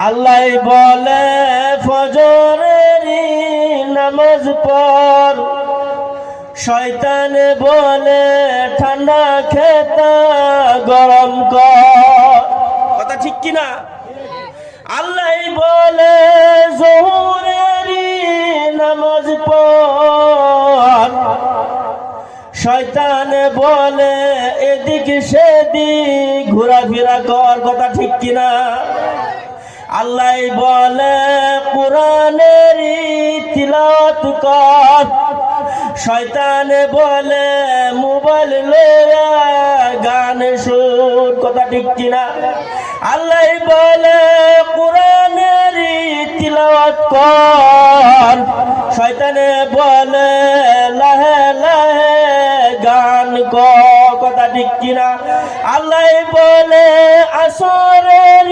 আল্লাহ বলে ফজরের নামাজ পড়, শয়তানে বলে ঠান্ডা খেতা গরম কর। কথা ঠিক কিনা? আল্লাহ বলে জোহরের নামাজ পড়, শয়তানে বলে এদিক সেদিক ঘোরাফেরা কর। কথা ঠিক কিনা? আল্লাহ বলে কোরআনের তিলাওয়াত কর, শয়তানে বলে মোবাইল লইয়া গান শুন। কথা ঠিক কিনা? আল্লাহ বলে কোরআনের তিলাওয়াত কর, শয়তানে বলে লাহে লাহে গান কর। কথা ঠিক কিনা? আল্লাহ বলে আসরের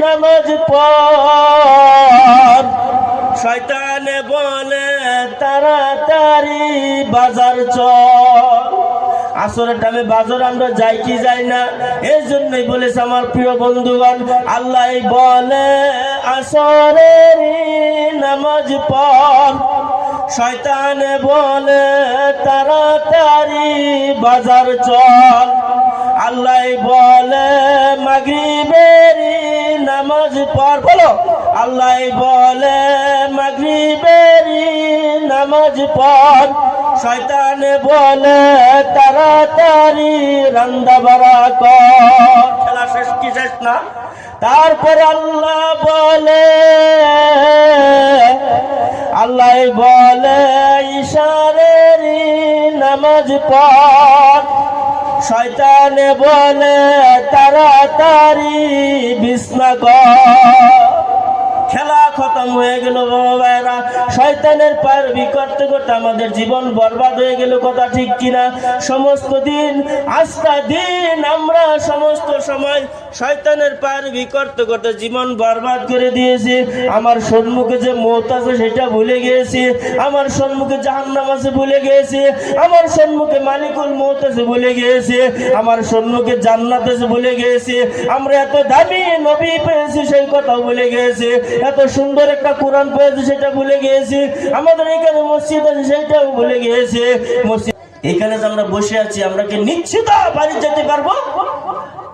নামাজ পড়, শয়তানে বলে তাড়াতাড়ি বাজার চল। আসরের টাইমে বাজার আমরা যাই কি যাই না? এই জন্যই বলেছে আমার প্রিয় বন্ধুগণ, আল্লাহ বলে আসরের নামাজ পড়, শয়তানে বলে তাড়াতাড়ি বাজার চল। আল্লাহ বলে মাগরিবের নামাজ পড়। বলো, আল্লাহ বলে মাগরিবের নামাজ পড়, শয়তানে বলে তাড়াতাড়ি রান্না বাড়া কর। খেলা শেষ কি শেষ না? তারপরে আল্লাহ বলে ইশারের নামাজ পড়, শয়তানে বলে তাড়াতাড়ি বিছনা কর। খেলা খতম হয়ে গেল বাবারা। শয়তানের পায়রবি করতে করতে আমাদের জীবন বরবাদ হয়ে গেল। কথা ঠিক কিনা? সমস্ত দিন আজকা দিন আমরা সমস্ত সময় শয়তানের পায়রবি করতে করতে জীবন বরবাদ করে দিয়েছি। আমার সম্মুখে যে মওত আছে সেটা ভুলে গিয়েছি, আমার সম্মুখে জাহান্নাম আছে ভুলে গিয়েছি, আমার সম্মুখে মালিকুল মওত আছে ভুলে গিয়েছি, আমার সম্মুখে জান্নাত আছে ভুলে গিয়েছি। আমরা এত দামি নবী পেয়েছি সেই কথা ভুলে গিয়েছি, এত সুন্দর একটা কোরআন পেয়েছি সেটা ভুলে গিয়েছি, আমাদের এখানে মসজিদ আছে সেটাও ভুলে গিয়েছি। মসজিদ এখানে যে আমরা বসে আছি, আমরা কি নিশ্চিত বাড়ি যেতে পারবো?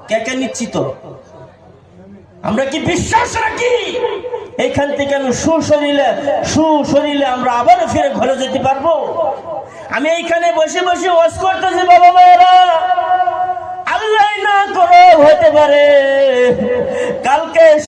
কে কে নিশ্চিত? আমরা কি বিশ্বাস রাখি এখান থেকে আমি সুশরীরে আমরা আবার ফিরে ঘরে যেতে পারবো? আমি এইখানে বসে বসে ওয়াজ করতেছি বাবা মায়েরা, আল্লাহ না করে হতে পারে কালকে